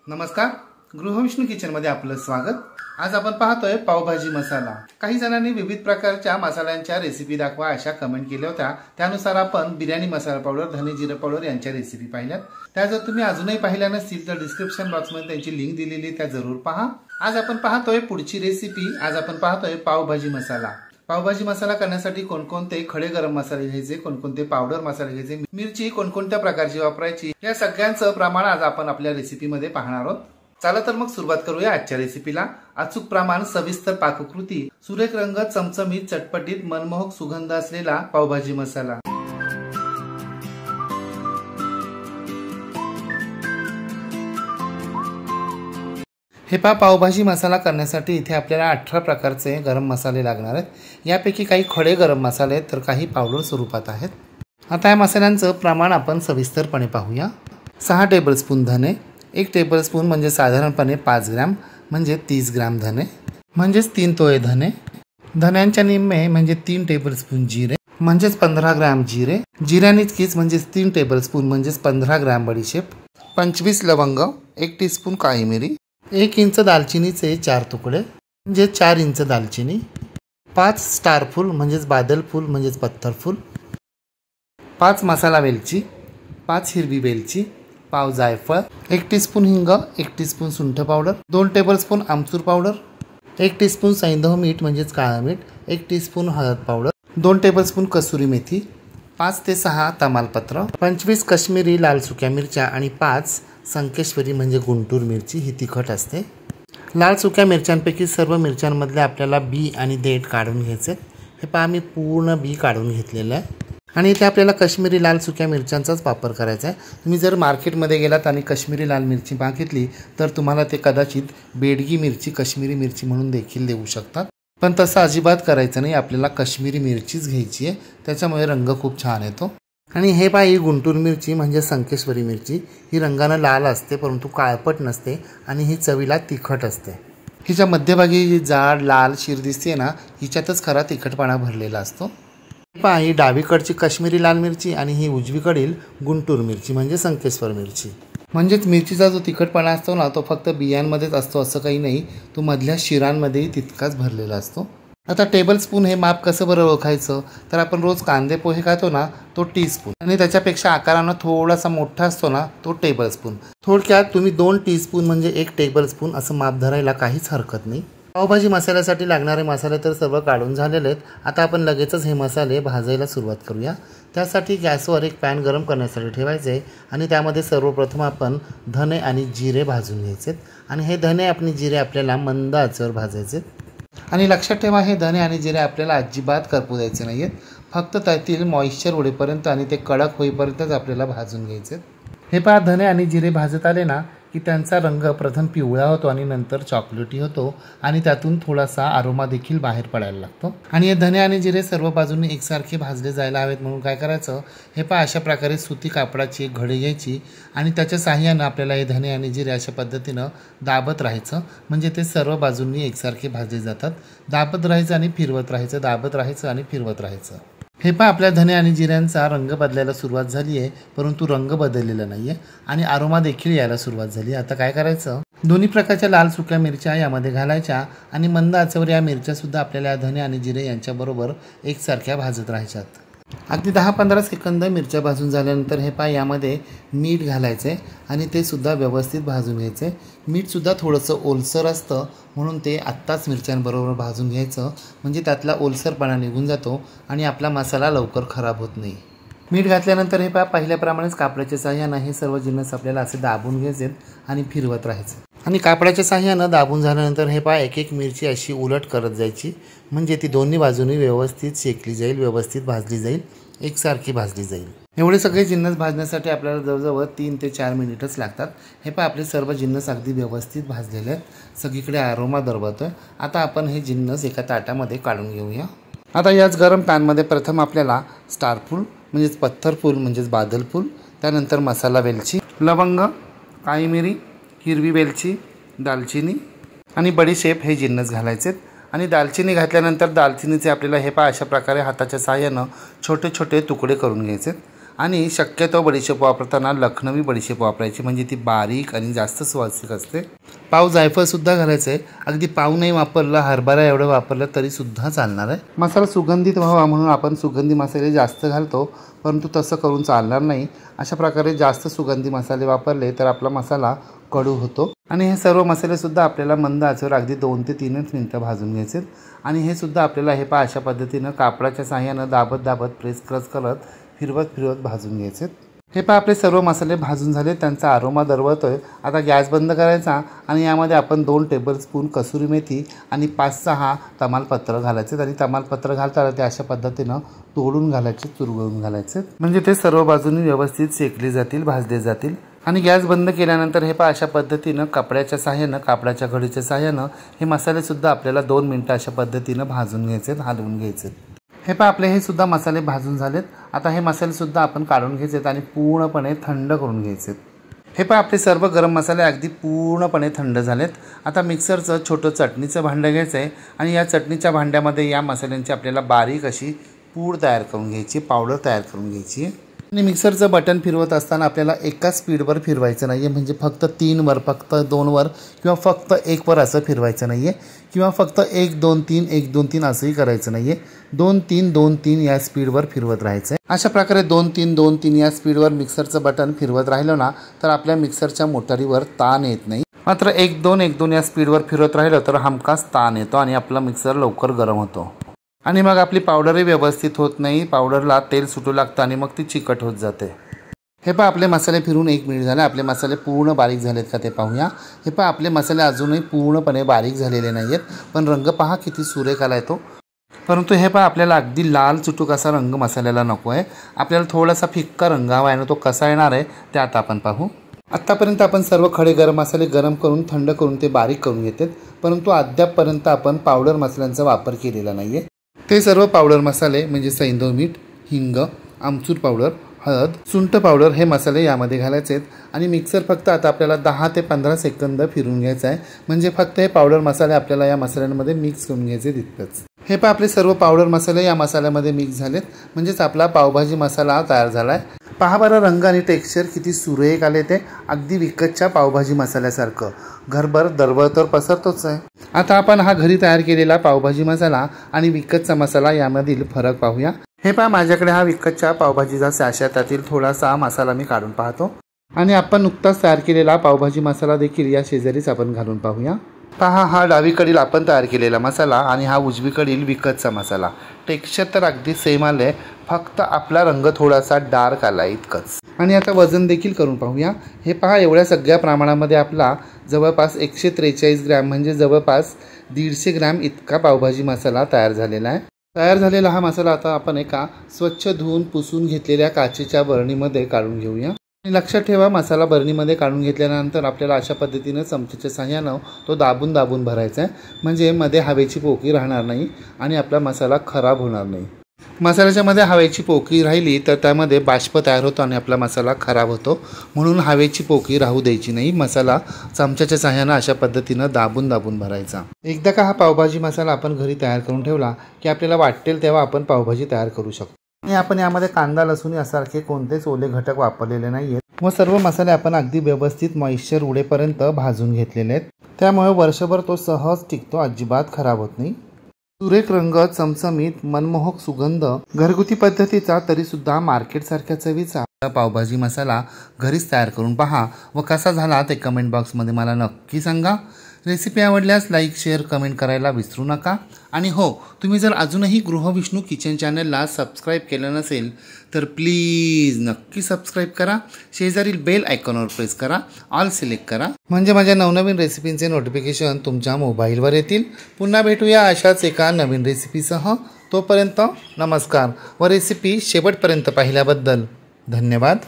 नमस्कार, गृहविष्णू किचन मध्ये आपलं स्वागत। आज आपण पाहतोय पावभाजी मसाला। काही जणांनी विविध प्रकारच्या मसाल्यांच्या रेसिपी दाखवा अशा कमेंट केल्या होत्या। त्यानुसार आपण बिर्याणी मसाला पावडर, धने जिरे पावडर यांच्या रेसिपी पाहिल्यात। त्या जर तुम्ही अजूनही पाहिल्या नसतील तर डिस्क्रिप्शन बॉक्स मध्ये त्यांची लिंक दिलेली त्या जरूर पहा। आज आपण पाहतोय पुढची रेसिपी। आज आपण पाहतोय पावभाजी मसाला। पावभाजी मसाला करण्यासाठी कोणकोणते खडे गरम मसाले घ्यायचे, कोणकोणते पावडर मसाले घ्यायचे, मिरची कोणकोणत्या प्रकारची वापरायची, या सगळ्यांचं प्रमाण आज आपण आपल्या रेसिपी मध्ये पाहणार आहोत। चला तर मग सुरुवात करूया आजच्या रेसिपीला। अचूक प्रमाण, सविस्तर पाककृती, सुरेख रंग, चमचमीत, चटपटीत, मनमोहक सुगंध असलेला पावभाजी मसाला। हे पावभाजी मसाला करण्यासाठी इथे आपल्याला 18 प्रकारचे गरम मसाले लागणार आहेत। यापैकी काही खडे गरम मसाले आहेत तर काही पावडर स्वरूपात आहेत। आता या मसाल्यांचं प्रमाण आपण सविस्तरपणे पाहूया। 6 टेबलस्पून धने, 1 टेबलस्पून म्हणजे साधारणपणे 5 ग्रॅम म्हणजे 30 ग्रॅम धने म्हणजेच 3 तोळे धने। धन्यांच्या निम्मे म्हणजे 3 टेबलस्पून जिरे म्हणजेच 15 ग्रॅम जिरे। जिऱ्यानीचकीच म्हणजे 3 टेबलस्पून म्हणजेच 15 ग्रॅम बडीशेप, 25 लवंग, 1 टीस्पून काळी मिरी, 1 इंच दालचिनीचे 4 तुकडे म्हणजे 4 इंच दालचिनी, 5 स्टार फूल म्हणजेच बादल फूल म्हणजेच पत्थर फूल, 5 मसाला वेलची, 5 हिरवी वेलची, पाव जायफळ, 1 टीस्पून हिंग, 1 टीस्पून सुंठ पावडर, 2 टेबलस्पून आमचूर पावडर, 1 टीस्पून सैंधव मीठ म्हणजेच काळं मीठ, 1 टीस्पून हळद पावडर, 2 टेबलस्पून कसुरी मेथी, 5 ते 6 तमालपत्र, 25 काश्मीरी लाल सुक्या मिरच्या आणि 5 संकेश्वरी म्हणजे गुंटूर मिरची। ही तिखट असते। लाल सुक्या मिरच्यांपैकी सर्व मिरच्यांमधले आपल्याला बी आणि देठ काढून घ्यायचे। हे पहा मी पूर्ण बी काढून घेतलेलं आहे आणि इथे आपल्याला काश्मीरी लाल सुक्या मिरच्यांचाच वापर करायचा आहे। तुम्ही जर मार्केटमध्ये गेलात आणि काश्मीरी लाल मिरची मागितली तर तुम्हाला ते कदाचित बेडगी मिरची, काश्मीरी मिरची म्हणून देखील देऊ शकतात, पण तसं अजिबात करायचं नाही। आपल्याला काश्मीरी मिरचीच घ्यायची आहे, त्याच्यामुळे रंग खूप छान येतो। आणि हे पहा, ही गुंटूर मिरची म्हणजे संकेश्वरी मिरची। ही रंगानं लाल असते परंतु काळपट नसते आणि ही चवीला तिखट असते। हिच्या मध्यभागी जी जाड लाल शीर दिसते ना, हिच्यातच खरा तिखटपणा भरलेला असतो। पहा, ही डावीकडची काश्मीरी लाल मिरची आणि ही उजवीकडील गुंटूर मिरची म्हणजे संकेश्वर मिरची। म्हणजेच मिरचीचा जो तिखटपणा असतो ना, तो फक्त बियांमध्येच असतो असं काही नाही, तो मधल्या शिरांमध्येही तितकाच भरलेला असतो। आता टेबलस्पून हे माप कसं बरं ओळखायचं, तर आपण रोज कांदे पोहे खातो ना, तो टीस्पून आणि त्याच्यापेक्षा आकारानं थोडासा मोठा असतो ना, तो टेबलस्पून। थोडक्यात तुम्ही 2 टीस्पून म्हणजे 1 टेबलस्पून असं माप धरायला काहीच हरकत नाही। पावभाजी मसाल्यासाठी लागणारे मसाले तर सर्व काढून झालेले आहेत। आता आपण लगेचच हे मसाले भाजायला सुरुवात करूया। त्यासाठी गॅसवर एक पॅन गरम करण्यासाठी ठेवायचे आणि त्यामध्ये सर्वप्रथम आपण धने आणि जिरे भाजून घ्यायचे आणि हे धने आणि जिरे आपल्याला मंद आचेवर भाजायचे। आणि लक्षात ठेवा, हे धने आणि जिरे आपल्याला अजिबात करपू द्यायचे नाहीत, फक्त त्यातील मॉइश्चर उडेपर्यंत आणि ते कडक होईपर्यंतच आपल्याला भाजून घ्यायचे। हे पहा, धने आणि जिरे भाजत आले ना की त्यांचा रंग प्रथम पिवळा होतो आणि नंतर चॉकलेटी होतो आणि त्यातून थोडासा अरोमा देखील बाहेर पडायला लागतो। आणि हे धने आणि जिरे सर्व बाजूंनी एकसारखे भाजले जायला हवेत म्हणून काय करायचं, हे पहा, अशा प्रकारे सुती कापडाची एक घडी घ्यायची आणि त्याच्या साहाय्यानं आपल्याला हे धने आणि जिरे अशा पद्धतीनं दाबत राहायचं, म्हणजे ते सर्व बाजूंनी एकसारखे भाजले जातात। दाबत राहायचं आणि फिरवत राहायचं, दाबत राहायचं आणि फिरवत राहायचं। हे पहा, आपल्या धने आणि जिऱ्यांचा रंग बदलायला सुरुवात झाली आहे, परंतु रंग बदललेला नाही आहे आणि अरोमा देखील यायला सुरुवात झाली। आता काय करायचं, दोन्ही प्रकारच्या लाल सुक्या मिरच्या यामध्ये घालायच्या आणि मंद आचेवर या मिरच्यासुद्धा आपल्याला धने आणि जिरे यांच्याबरोबर एकसारख्या भाजत राहायच्यात। अगदी 10-15 सेकंद मिरच्या भाजून झाल्यानंतर हे पहा, यामध्ये मीठ घालायचे आणि ते सुद्धा व्यवस्थित भाजून घ्यायचे। मीठसुद्धा थोडंसं ओलसर असतं म्हणून ते आत्ताच मिरच्यांबरोबर भाजून घ्यायचं, म्हणजे त्यातला ओलसरपणा निघून जातो आणि आपला मसाला लवकर खराब होत नाही। मीठ घातल्यानंतर हे पहा, पहिल्याप्रमाणेच कापडाच्या साहाय्यानं हे सर्व जिन्नस आपल्याला असे दाबून घ्यायचे आणि फिरवत राहायचं। आणि कापडाच्या साहाय्यानं दाबून झाल्यानंतर हे पहा, एक मिरची अशी उलट करत जायची, म्हणजे ती दोन्ही बाजूनी व्यवस्थित शेकली जाईल, व्यवस्थित भाजली जाईल, एकसारखी भाजली जाईल। एवढे सगळे जिन्नस भाजण्यासाठी आपल्याला जवळजवळ 3 ते 4 मिनिटच लागतात। हे पहा, आपले सर्व जिन्नस अगदी व्यवस्थित भाजलेले आहेत, सगळीकडे अरोमा दरवळतोय। आता आपण हे जिन्नस एका ताटामध्ये काढून घेऊया। आता याच गरम पॅनमध्ये प्रथम आपल्याला स्टार फूल म्हणजेच पत्थर फूल म्हणजेच बादल फूल, त्यानंतर मसाला वेलची, लवंग, काळी मिरी, हिरवी वेलची, दालचिनी आणि बडीशेप हे जिन्नस घालायचे। आणि दालचिनी घातल्यानंतर दालचिनीचे आपल्याला हे पहा, अशा प्रकारे हाताच्या साहाय्यानं छोटे छोटे तुकडे करून घ्यायचे आणि शक्यतो बडीशेप वापरताना लखनवी बडीशेप वापरायची, म्हणजे ती बारीक आणि जास्त सुवासिक असते। पाव जायफळसुद्धा घालायचं आहे, अगदी पाव नाही वापरलं, हरभरा एवढं वापरलं तरीसुद्धा चालणार आहे। मसाला सुगंधित व्हावा म्हणून आपण सुगंधी मसाले जास्त घालतो, परंतु तसं करून चालणार नाही। अशा प्रकारे जास्त सुगंधी मसाले वापरले तर आपला मसाला कडू होतो। आणि हे सर्व मसालेसुद्धा आपल्याला मंद आचेवर अगदी 2 ते 3 मिनिटं भाजून घ्यायचे। आणि हे सुद्धा आपल्याला हे पहा अशा पद्धतीनं कापडाच्या साहाय्यानं दाबत प्रेस करत फिरवत भाजून घ्यायचे। हे पहा आपले सर्व मसाले भाजून झाले, त्यांचा अरोमा दरवळतोय। आता गॅस बंद करायचा आणि यामध्ये आपण 2 टेबलस्पून कसुरी मेथी आणि 5-6 तमालपत्र घालायचे। आणि तमालपत्र घालताना ते अशा पद्धतीनं तोडून घालायचे, चुरगळून घालायचे, म्हणजे ते सर्व बाजूंनी व्यवस्थित शेकले जातील, भाजले जातील। आणि गॅस बंद केल्यानंतर हे पहा अशा पद्धतीनं कपड्याच्या साहाय्यानं, कापडाच्या घडीच्या साहाय्यानं हे मसालेसुद्धा आपल्याला 2 मिनिटं अशा पद्धतीनं भाजून घ्यायचे, हलवून घ्यायचे। हे पहा आपले हे सुद्धा मसाले भाजून झालेत। आता हे मसालेसुद्धा आपण काढून घ्यायचेत आणि पूर्णपणे थंड करून घ्यायचेत। हे पहा आपले सर्व गरम मसाले अगदी पूर्णपणे थंड झालेत। आता मिक्सरचं छोटं चटणीचं भांडं घ्यायचं आहे आणि या चटणीच्या भांड्यामध्ये या मसाल्यांची आपल्याला बारीक अशी पूड तयार करून घ्यायची, पावडर तयार करून घ्यायची। आणि मिक्सरचं बटन फिरवत असताना आपल्याला एकाच स्पीडवर फिरवायचं नाही आहे, म्हणजे फक्त 3 वर, फक्त 2 वर किंवा फक्त 1 वर असं फिरवायचं नाही आहे, किंवा फक्त 1 2 3 1 2 3 असंही करायचं नाही आहे। 2 3 2 3 या स्पीडवर फिरवत राहायचं आहे। अशा प्रकारे 2 3 2 3 या स्पीडवर मिक्सरचं बटन फिरवत राहिलं ना तर आपल्या मिक्सरच्या मोटारीवर ताण येत नाही। मात्र 1 2 1 2 या स्पीडवर फिरवत राहिलं तर हमखास ताण येतो आणि आपला मिक्सर लवकर गरम होतो आणि मग आपली पावडरही व्यवस्थित होत नाही, पावडरला तेल सुटू लागतं आणि मग ती चिकट होत जाते। हे पहा आपले मसाले फिरून 1 मिनिट झाले, आपले मसाले पूर्ण बारीक झालेत का ते पाहूया। हे पहा आपले मसाले अजूनही पूर्णपणे बारीक झालेले नाही आहेत, पण रंग पहा किती सुरेख आला आहे तो। परंतु हे पहा आपल्याला अगदी लाल चुटूक असा रंग मसाल्याला नको आहे, आपल्याला थोडासा फिक्का रंग हवा आहे ना, तो कसा येणार आहे ते आता आपण पाहू। आत्तापर्यंत आपण सर्व खडे गरम मसाले गरम करून थंड करून ते बारीक करून घेतात, परंतु अद्यापपर्यंत आपण पावडर मसाल्यांचा वापर केलेला नाही आहे। ते सर्व पावडर मसाले म्हणजे सैंधव मीठ, हिंग, आमचूर पावडर, हळद, सुंठ पावडर हे मसाले यामध्ये घालायचे आहेत आणि मिक्सर फक्त आता आपल्याला 10 ते 15 सेकंद फिरून घ्यायचं आहे, म्हणजे फक्त हे पावडर मसाले आपल्याला या मसाल्यांमध्ये मिक्स करून घ्यायचे तितकंच। हे पहा आपले सर्व पावडर मसाले या मसाल्यामध्ये मिक्स झालेत, म्हणजेच आपला पावभाजी मसाला तयार झाला आहे। पहा बरं रंग आणि टेक्स्चर किती सुरेख आले ते, अगदी विकतच्या पावभाजी मसाल्यासारखं घरभर दरवळ तर पसरतोच आहे। आता आपण हा घरी तयार केलेला पावभाजी मसाला आणि विकतचा मसाला यामधील फरक पाहूया। हे पहा माझ्याकडे हा विकतच्या पावभाजीचा सॅशे, त्यातील थोडासा मसाला मी काढून पाहतो आणि आपण नुकताच तयार केलेला पावभाजी मसाला देखील या शेजारीच आपण घालून पाहूया। पहा हा डावीकडील आपण तयार केलेला मसाला आणि हा उजवीकडील विकतचा मसाला, टेक्स्चर तर अगदी सेम आले, फक्त आपला रंग थोडासा डार्क आला इतकंच। आणि आता वजन देखील करून पाहूया। हे पहा एवढ्या सगळ्या प्रमाणामध्ये आपला जवळपास 143 ग्रॅम म्हणजे जवळपास 150 ग्रॅम इतका पावभाजी मसाला तयार झालेला आहे। तयार झालेला हा मसाला आता आपण एका स्वच्छ धुवून पुसून घेतलेल्या काचेच्या बरणीमध्ये काढून घेऊया। आणि लक्षात ठेवा, मसाला बरणीमध्ये काढून घेतल्यानंतर आपल्याला अशा पद्धतीने चमच्याच्या साहाय्यानं तो दाबून भरायचा आहे, म्हणजे मध्ये हवेची पोकळी राहणार नाही आणि आपला मसाला खराब होणार नाही। मसाल्याच्या मध्ये हवेची पोकळी राहिली तर त्यामध्ये बाष्प तयार होतो आणि आपला मसाला खराब होतो, म्हणून हवेची पोकळी राहू द्यायची नाही। मसाला चमच्याच्या साहाय्यानं अशा पद्धतीनं दाबून भरायचा। एकदा का हा पावभाजी मसाला आपण घरी तयार करून ठेवला की आपल्याला वाटेल तेव्हा आपण पावभाजी तयार करू शकतो। आणि आपण यामध्ये कांदा, लसूण यासारखे कोणतेच ओले घटक वापरलेले नाही आहेत व सर्व मसाले आपण अगदी व्यवस्थित मॉइश्चर उडेपर्यंत भाजून घेतलेले आहेत, त्यामुळे वर्षभर तो सहज टिकतो, अजिबात खराब होत नाही। सुरेख रंग, चमचमीत, मनमोहक सुगंध, घरगुती पद्धतीचा तरीसुद्धा मार्केटसारख्या चवीचा पावभाजी मसाला घरीच तयार करून पहा व कसा झाला ते कमेंट बॉक्समध्ये मला नक्की सांगा। रेसिपी आवडल्यास लाईक, शेअर, कमेंट करायला विसरू नका। आणि हो, तुम्ही जर अजूनही गृहविष्णू किचन चॅनलला सबस्क्राईब केलं नसेल तर प्लीज नक्की सबस्क्राईब करा, शेजारील बेल आयकॉनवर प्रेस करा, ऑल सिलेक्ट करा, म्हणजे माझ्या नवनवीन रेसिपींचे नोटिफिकेशन तुमच्या मोबाईलवर येतील। पुन्हा भेटूया अशाच एका नवीन रेसिपीसह, तोपर्यंत नमस्कार व रेसिपी शेवटपर्यंत पाहिल्याबद्दल धन्यवाद।